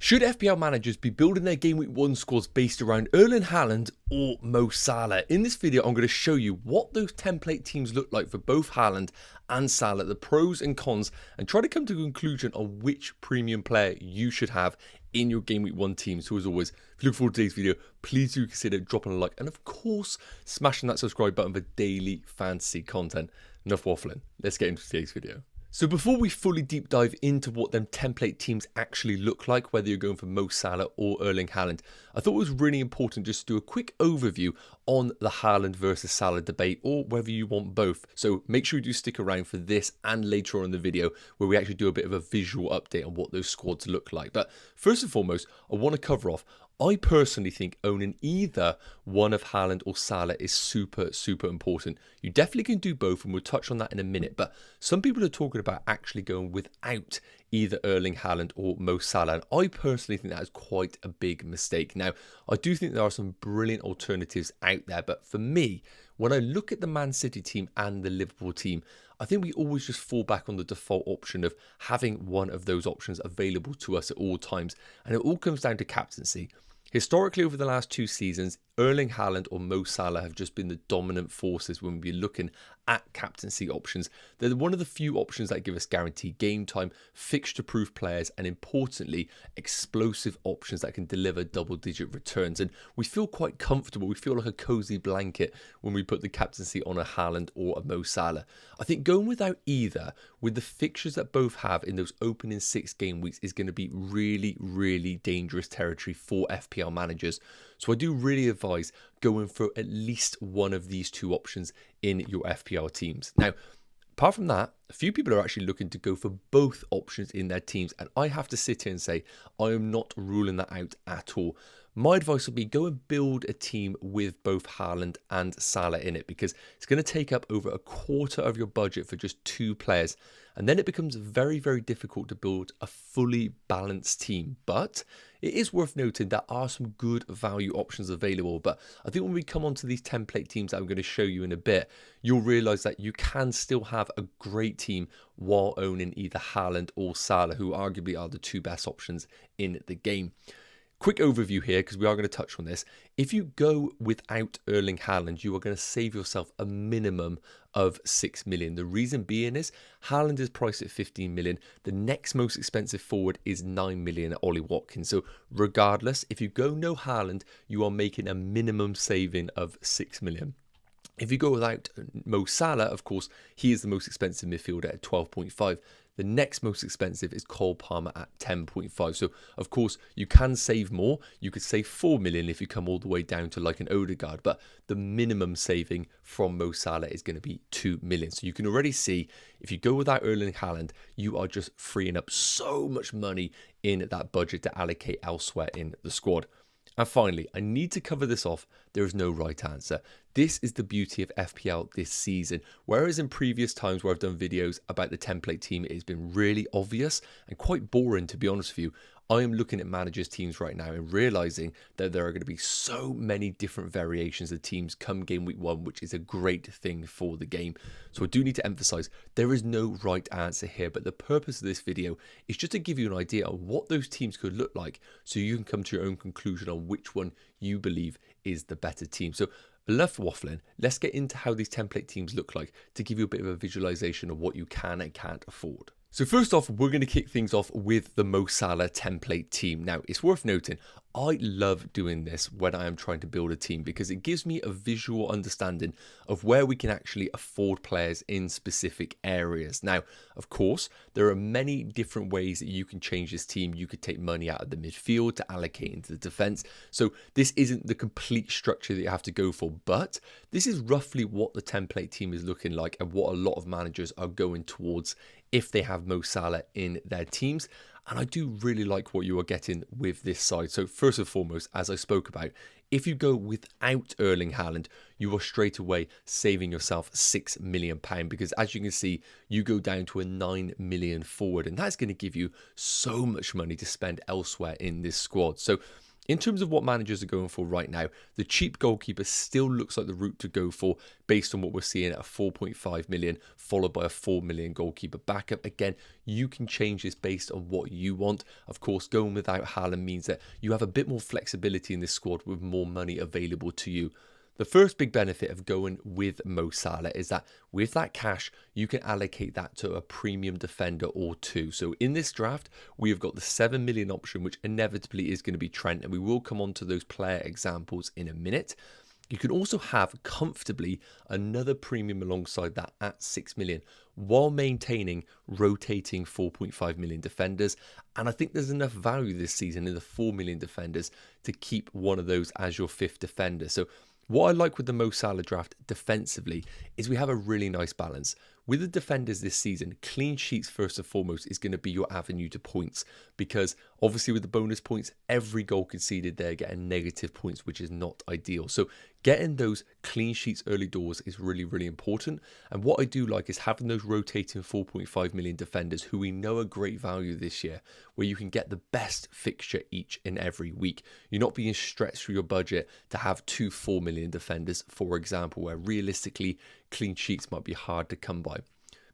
Should FPL managers be building their Game Week 1 squads based around Erling Haaland or Mo Salah? In this video, I'm going to show you what those template teams look like for both Haaland and Salah, the pros and cons, and try to come to a conclusion on which premium player you should have in your Game Week 1 team. So as always, if you look forward to today's video, please do consider dropping a like and of course, smashing that subscribe button for daily fantasy content. Enough waffling, let's get into today's video. So before we fully deep dive into what them template teams actually look like, whether you're going for Mo Salah or Erling Haaland, I thought it was really important just to do a quick overview on the Haaland versus Salah debate, or whether you want both. So make sure you do stick around for this and later on in the video where we actually do a bit of a visual update on what those squads look like. But first and foremost, I want to cover off, I personally think owning either one of Haaland or Salah is super important. You definitely can do both, and we'll touch on that in a minute, but some people are talking about actually going without either Erling Haaland or Mo Salah, and I personally think that is quite a big mistake. Now, I do think there are some brilliant alternatives out there, but for me, when I look at the Man City team and the Liverpool team, I think we always just fall back on the default option of having one of those options available to us at all times, and it all comes down to captaincy. Historically, over the last 2 seasons, Erling Haaland or Mo Salah have just been the dominant forces when we're looking at captaincy options. They're one of the few options that give us guaranteed game time, fixture-proof players, and importantly, explosive options that can deliver double-digit returns. And we feel quite comfortable. We feel like a cozy blanket when we put the captaincy on a Haaland or a Mo Salah. I think going without either, with the fixtures that both have in those opening 6 game weeks, is going to be really dangerous territory for FPL managers. So I do really advise going for at least one of these 2 options in your FPL teams. Now, apart from that, a few people are actually looking to go for both options in their teams, and I have to sit here and say I am not ruling that out at all. My advice would be go and build a team with both Haaland and Salah in it, because it's going to take up over a quarter of your budget for just 2 players. And then it becomes very difficult to build a fully balanced team. But it is worth noting there are some good value options available. But I think when we come onto these template teams that I'm going to show you in a bit, you'll realise that you can still have a great team while owning either Haaland or Salah, who arguably are the 2 best options in the game. Quick overview here, because we are going to touch on this. If you go without Erling Haaland, you are going to save yourself a minimum of 6 million. The reason being is Haaland is priced at 15 million. The next most expensive forward is 9 million at Ollie Watkins. So regardless, if you go no Haaland, you are making a minimum saving of 6 million. If you go without Mo Salah, of course, he is the most expensive midfielder at 12.5. The next most expensive is Cole Palmer at 10.5. So, of course, you can save more. You could save 4 million if you come all the way down to like an Odegaard. But the minimum saving from Mo Salah is going to be 2 million. So you can already see if you go without Erling Haaland, you are just freeing up so much money in that budget to allocate elsewhere in the squad. And finally, I need to cover this off. There is no right answer. This is the beauty of FPL this season. Whereas in previous times where I've done videos about the template team, it has been really obvious and quite boring, to be honest with you. I am looking at managers' teams right now and realising that there are going to be so many different variations of teams come game week 1, which is a great thing for the game. So I do need to emphasise there is no right answer here, but the purpose of this video is just to give you an idea of what those teams could look like so you can come to your own conclusion on which one you believe is the better team. So enough waffling, let's get into how these template teams look like to give you a bit of a visualisation of what you can and can't afford. So first off, we're going to kick things off with the Mo Salah template team. Now, it's worth noting, I love doing this when I am trying to build a team because it gives me a visual understanding of where we can actually afford players in specific areas. Now, of course, there are many different ways that you can change this team. You could take money out of the midfield to allocate into the defense. So this isn't the complete structure that you have to go for, but this is roughly what the template team is looking like and what a lot of managers are going towards if they have Mo Salah in their teams. And I do really like what you are getting with this side. So first and foremost, as I spoke about, if you go without Erling Haaland, you are straight away saving yourself £6 million, because as you can see, you go down to a 9 million forward, and that's going to give you so much money to spend elsewhere in this squad. So In terms of what managers are going for right now, the cheap goalkeeper still looks like the route to go for based on what we're seeing at a 4.5 million, followed by a 4 million goalkeeper backup. Again, you can change this based on what you want. Of course, going without Haaland means that you have a bit more flexibility in this squad with more money available to you. The first big benefit of going with Mo Salah is that with that cash, you can allocate that to a premium defender or two. So in this draft, we have got the 7 million option, which inevitably is going to be Trent, and we will come on to those player examples in a minute. You can also have comfortably another premium alongside that at 6 million while maintaining rotating 4.5 million defenders. And I think there's enough value this season in the 4 million defenders to keep one of those as your fifth defender. So what I like with the Mo Salah draft defensively is we have a really nice balance. With the defenders this season, clean sheets first and foremost is going to be your avenue to points, because obviously with the bonus points, every goal conceded there getting negative points, which is not ideal. So getting those clean sheets early doors is really, really important. And what I do like is having those rotating 4.5 million defenders who we know are great value this year, where you can get the best fixture each and every week. You're not being stretched through your budget to have 2 4 million defenders, for example, where realistically clean sheets might be hard to come by.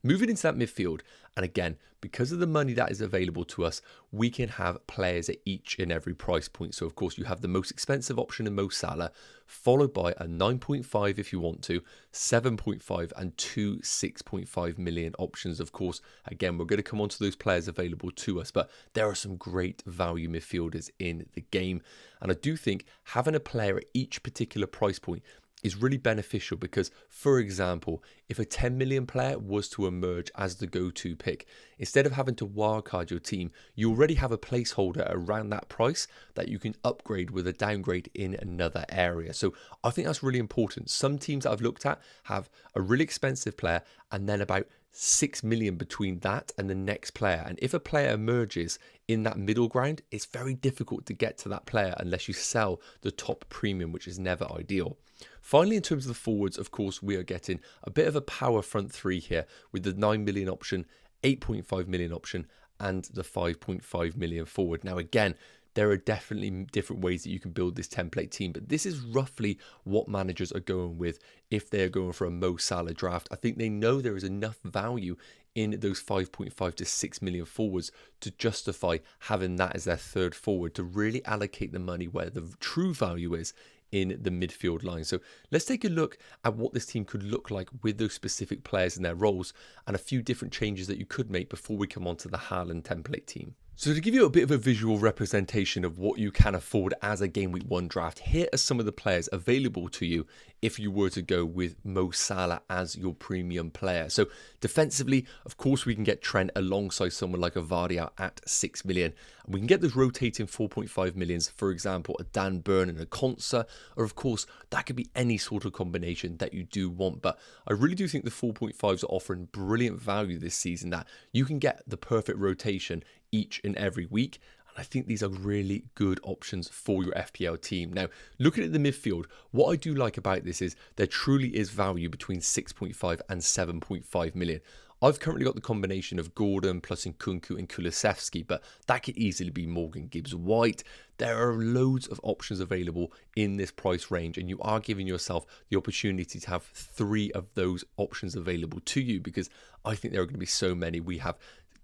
Moving into that midfield, and again, because of the money that is available to us, we can have players at each and every price point. So of course you have the most expensive option in Mo Salah, followed by a 9.5 if you want to, 7.5 and 2 6.5 million options. Of course, again, we're going to come on to those players available to us, but there are some great value midfielders in the game. And I do think having a player at each particular price point is really beneficial because, for example, if a 10 million player was to emerge as the go-to pick, instead of having to wildcard your team, you already have a placeholder around that price that you can upgrade with a downgrade in another area. So I think that's really important. Some teams that I've looked at have a really expensive player and then about 6 million between that and the next player. And if a player emerges in that middle ground, it's very difficult to get to that player unless you sell the top premium, which is never ideal. Finally, in terms of the forwards, of course, we are getting a bit of a power front three here with the 9 million option, 8.5 million option, and the 5.5 million forward. Now, again, there are definitely different ways that you can build this template team, but this is roughly what managers are going with if they're going for a Mo Salah draft. I think they know there is enough value in those 5.5 to 6 million forwards to justify having that as their third forward, to really allocate the money where the true value is in the midfield line. So let's take a look at what this team could look like with those specific players and their roles, and a few different changes that you could make before we come on to the Haaland template team. So to give you a bit of a visual representation of what you can afford as a Game Week 1 draft, here are some of the players available to you if you were to go with Mo Salah as your premium player. So defensively, of course, we can get Trent alongside someone like a Vardy at 6 million. And we can get those rotating 4.5 millions, for example, a Dan Burn and a Konsa, or of course, that could be any sort of combination that you do want. But I really do think the 4.5s are offering brilliant value this season, that you can get the perfect rotation each and every week. And I think these are really good options for your FPL team. Now, looking at the midfield, what I do like about this is there truly is value between 6.5 and 7.5 million. I've currently got the combination of Gordon plus Nkunku and Kulusevski, but that could easily be Morgan Gibbs-White. There are loads of options available in this price range, and you are giving yourself the opportunity to have 3 of those options available to you, because I think there are going to be so many. We have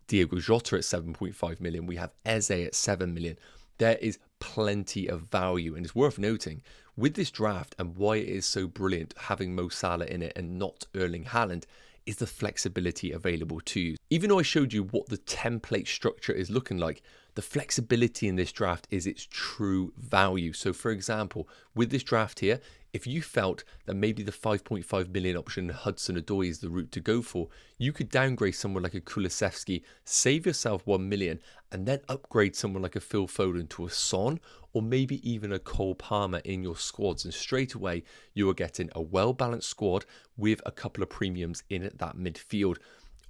Diego Jota at 7.5 million. We have Eze at 7 million. There is plenty of value, and it's worth noting with this draft, and why it is so brilliant having Mo Salah in it and not Erling Haaland, is the flexibility available to you. Even though I showed you what the template structure is looking like, the flexibility in this draft is its true value. So for example, with this draft here, if you felt that maybe the 5.5 million option Hudson-Odoi is the route to go for, you could downgrade someone like a Kulusevski, save yourself 1 million, and then upgrade someone like a Phil Foden to a Son, or maybe even a Cole Palmer in your squads. And straight away, you are getting a well-balanced squad with a couple of premiums in that midfield.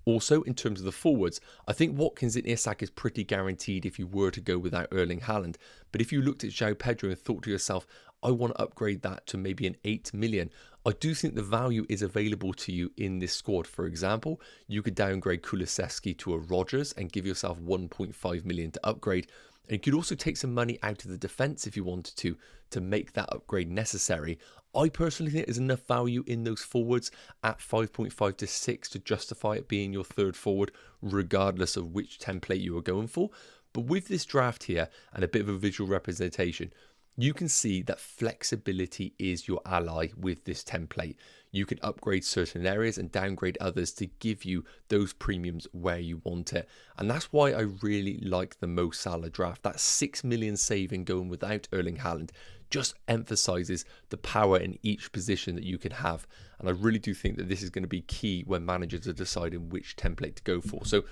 Also, in terms of the forwards, I think Watkins and Isak is pretty guaranteed if you were to go without Erling Haaland. But if you looked at João Pedro and thought to yourself, I want to upgrade that to maybe an 8 million, I do think the value is available to you in this squad. For example, you could downgrade Kulusevski to a Rodgers and give yourself 1.5 million to upgrade. And you could also take some money out of the defense if you wanted to make that upgrade necessary. I personally think there's enough value in those forwards at 5.5 to 6 to justify it being your third forward, regardless of which template you are going for. But with this draft here and a bit of a visual representation, you can see that flexibility is your ally with this template. You can upgrade certain areas and downgrade others to give you those premiums where you want it. And that's why I really like the Mo Salah draft. That 6 million saving going without Erling Haaland just emphasizes the power in each position that you can have. And I really do think that this is going to be key when managers are deciding which template to go for. So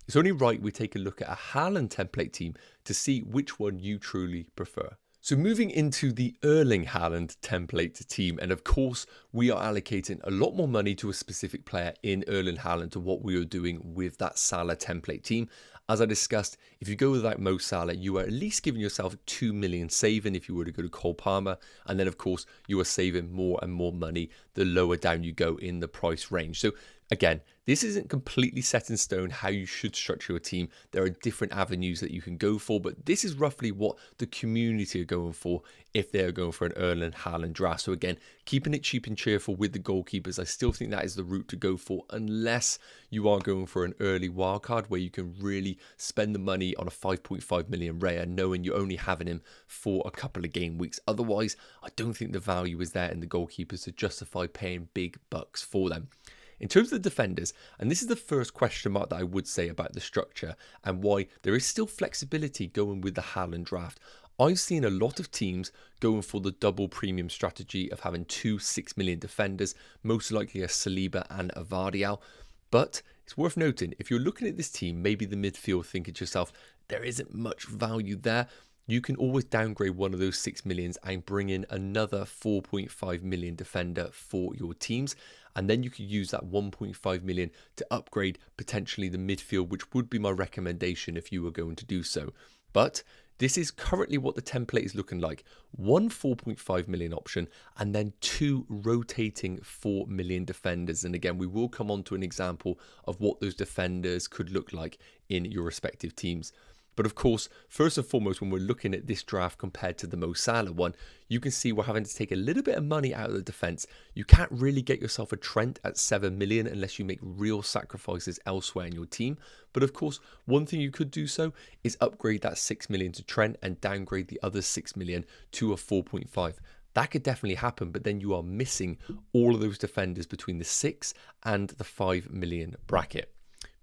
it's only right we take a look at a Haaland template team to see which one you truly prefer. So moving into the Erling Haaland template team, and of course we are allocating a lot more money to a specific player in Erling Haaland to what we are doing with that Salah template team. As I discussed, if you go without Mo Salah, you are at least giving yourself 2 million saving if you were to go to Cole Palmer, and then of course you are saving more and more money the lower down you go in the price range. So again, this isn't completely set in stone how you should structure your team. There are different avenues that you can go for, but this is roughly what the community are going for if they're going for an Erling Haaland draft. So again, keeping it cheap and cheerful with the goalkeepers, I still think that is the route to go for, unless you are going for an early wildcard where you can really spend the money on a 5.5 million rare, knowing you're only having him for a couple of game weeks. Otherwise, I don't think the value is there in the goalkeepers to justify paying big bucks for them. In terms of the defenders, and this is the first question mark that I would say about the structure and why there is still flexibility going with the Haaland draft. I've seen a lot of teams going for the double premium strategy of having 2 6 million defenders, most likely a Saliba and a Vardial. But it's worth noting, if you're looking at this team, maybe the midfield, thinking to yourself, there isn't much value there. You can always downgrade one of those 6 millions and bring in another 4.5 million defender for your teams. And then you could use that 1.5 million to upgrade potentially the midfield, which would be my recommendation if you were going to do so. But this is currently what the template is looking like. One 4.5 million option and then 2 rotating 4 million defenders. And again, we will come on to an example of what those defenders could look like in your respective teams. But of course, first and foremost, when we're looking at this draft compared to the Mo Salah one, you can see we're having to take a little bit of money out of the defense. You can't really get yourself a Trent at 7 million unless you make real sacrifices elsewhere in your team. But of course, one thing you could do so is upgrade that 6 million to Trent and downgrade the other 6 million to a 4.5. That could definitely happen, but then you are missing all of those defenders between the 6 and the 5 million bracket.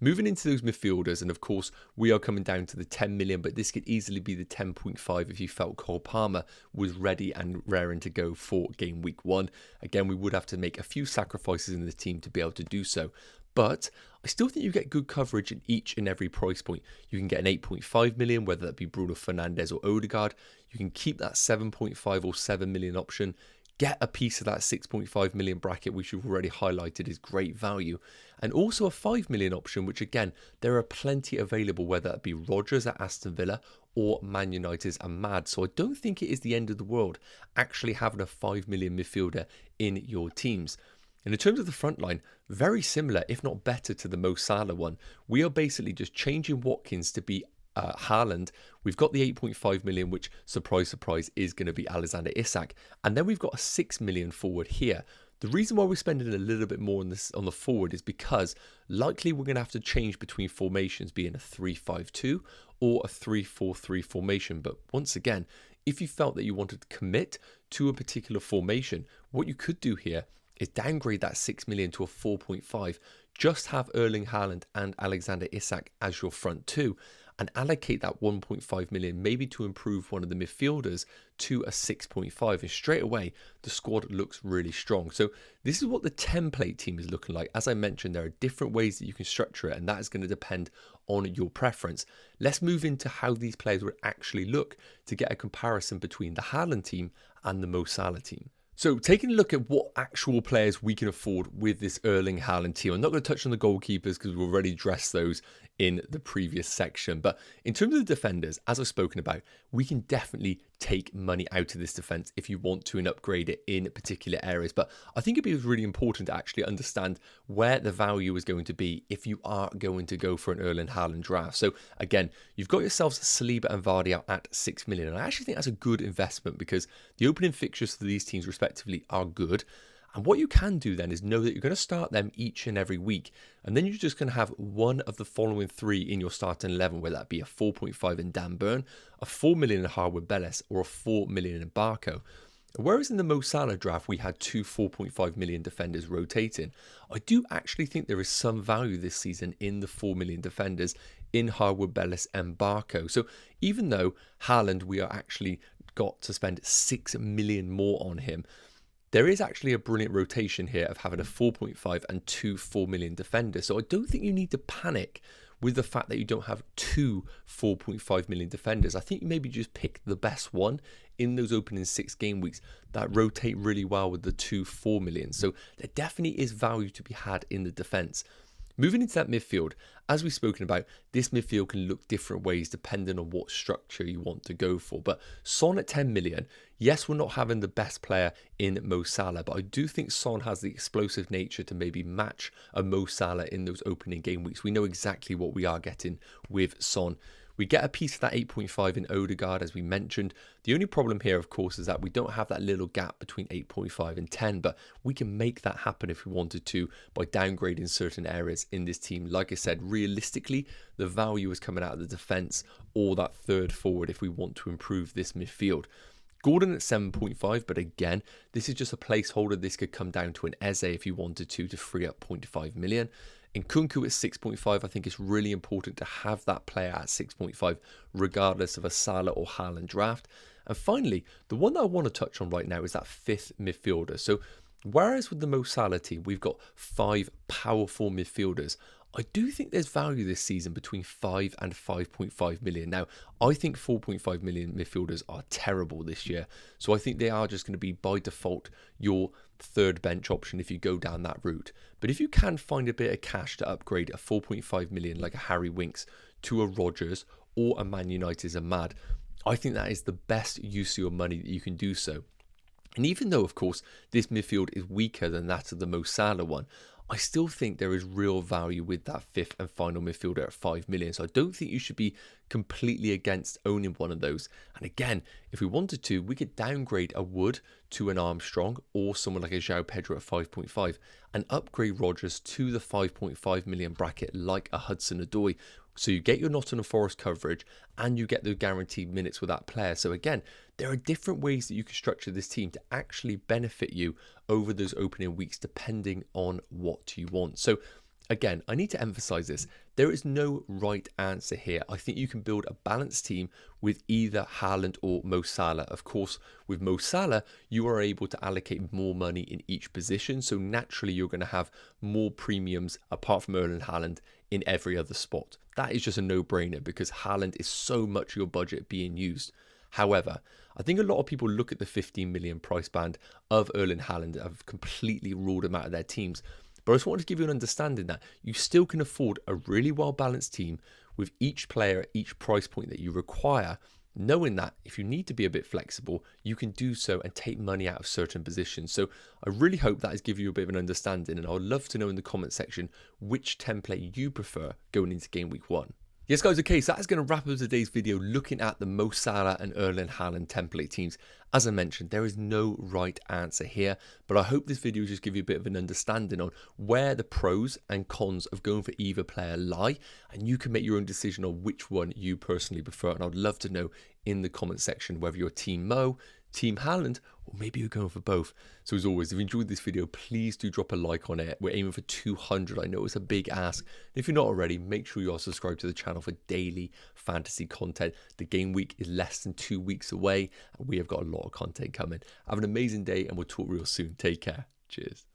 Moving into those midfielders, and of course, we are coming down to the 10 million, but this could easily be the 10.5 if you felt Cole Palmer was ready and raring to go for game week 1. Again, we would have to make a few sacrifices in the team to be able to do so. But I still think you get good coverage in each and every price point. You can get an 8.5 million, whether that be Bruno Fernandes or Odegaard. You can keep that 7.5 or 7 million option. Get a piece of that 6.5 million bracket, which you've already highlighted is great value. And also a 5 million option, which again, there are plenty available, whether it be Rodgers at Aston Villa or Man United's Ahmad. So I don't think it is the end of the world actually having a 5 million midfielder in your teams. And in terms of the front line, very similar, if not better, to the Mo Salah one. We are basically just changing Watkins to be Haaland. We've got the 8.5 million, which, surprise, surprise, is going to be Alexander Isak. And then we've got a 6 million forward here. The reason why we're spending a little bit more on this on the forward is because likely we're going to have to change between formations, being a 3-5-2 or a 3-4-3 formation. But once again, if you felt that you wanted to commit to a particular formation, what you could do here is downgrade that 6 million to a 4.5. Just have Erling Haaland and Alexander Isak as your front two, and allocate that 1.5 million maybe to improve one of the midfielders to a 6.5. And straight away, the squad looks really strong. So this is what the template team is looking like. As I mentioned, there are different ways that you can structure it, and that is going to depend on your preference. Let's move into how these players would actually look to get a comparison between the Haaland team and the Mo Salah team. So taking a look at what actual players we can afford with this Erling Haaland team. I'm not going to touch on the goalkeepers because we've already addressed those in the previous section. But in terms of the defenders, as I've spoken about, we can definitely take money out of this defense if you want to and upgrade it in particular areas. But I think it'd be really important to actually understand where the value is going to be if you are going to go for an Erling Haaland draft. So again, you've got yourselves Saliba and Vardy out at 6 million. And I actually think that's a good investment because the opening fixtures for these teams respectively are good. And what you can do then is know that you're going to start them each and every week. And then you're just going to have one of the following three in your starting 11, whether that be a 4.5 in Dan Burn, a 4 million in Harwood Bellis, or a 4 million in Barco. Whereas in the Mo Salah draft, we had two 4.5 million defenders rotating. I do actually think there is some value this season in the 4 million defenders in Harwood Bellis and Barco. So even though Haaland, we are actually got to spend 6 million more on him, there is actually a brilliant rotation here of having a 4.5 and two 4 million defenders. So I don't think you need to panic with the fact that you don't have two 4.5 million defenders. I think you maybe just pick the best one in those opening 6 game weeks that rotate really well with the two 4 million. So there definitely is value to be had in the defence. Moving into that midfield, as we've spoken about, this midfield can look different ways depending on what structure you want to go for. But Son at 10 million, yes, we're not having the best player in Mo Salah, but I do think Son has the explosive nature to maybe match a Mo Salah in those opening game weeks. We know exactly what we are getting with Son. We get a piece of that 8.5 in Odegaard, as we mentioned. The only problem here, of course, is that we don't have that little gap between 8.5 and 10, but we can make that happen if we wanted to by downgrading certain areas in this team. Like I said, realistically, the value is coming out of the defence or that third forward if we want to improve this midfield. Gordon at 7.5, but again, this is just a placeholder. This could come down to an Eze if you wanted to free up 0.5 million. In Nkunku at 6.5, I think it's really important to have that player at 6.5, regardless of a Salah or Haaland draft. And finally, the one that I want to touch on right now is that fifth midfielder. So whereas with the Mo Salah team, we've got 5 powerful midfielders, I do think there's value this season between 5 and 5.5 million. Now, I think 4.5 million midfielders are terrible this year. So I think they are just going to be by default your third bench option if you go down that route. But if you can find a bit of cash to upgrade a 4.5 million like a Harry Winks to a Rodgers or a Man United Ahmad, I think that is the best use of your money that you can do so. And even though, of course, this midfield is weaker than that of the Mo Salah one, I still think there is real value with that fifth and final midfielder at 5 million. So I don't think you should be completely against owning one of those. And again, if we wanted to, we could downgrade a Wood to an Armstrong or someone like a João Pedro at 5.5 and upgrade Rodgers to the 5.5 million bracket like a Hudson-Odoi. So you get your Nottingham Forest coverage and you get the guaranteed minutes with that player. So again, there are different ways that you can structure this team to actually benefit you over those opening weeks depending on what you want. So again, I need to emphasize this. There is no right answer here. I think you can build a balanced team with either Haaland or Mo Salah. Of course, with Mo Salah, you are able to allocate more money in each position. So naturally, you're going to have more premiums apart from Erling Haaland in every other spot. That is just a no-brainer because Haaland is so much your budget being used. However, I think a lot of people look at the 15 million price band of Erling Haaland and have completely ruled him out of their teams. But I just wanted to give you an understanding that you still can afford a really well-balanced team with each player at each price point that you require, knowing that if you need to be a bit flexible, you can do so and take money out of certain positions. So I really hope that has given you a bit of an understanding, and I would love to know in the comment section which template you prefer going into game week 1. Yes guys, okay, so that is going to wrap up today's video looking at the Mo Salah and Erling Haaland template teams. As I mentioned, there is no right answer here, but I hope this video just give you a bit of an understanding on where the pros and cons of going for either player lie, and you can make your own decision on which one you personally prefer. And I'd love to know in the comment section whether you're Team Mo, Team Haaland, or maybe you're going for both. So as always, if you enjoyed this video, please do drop a like on it. We're aiming for 200. I know it's a big ask. And if you're not already, make sure you are subscribed to the channel for daily fantasy content. The game week is less than 2 weeks away, and we have got a lot of content coming. Have an amazing day, and we'll talk real soon. Take care. Cheers.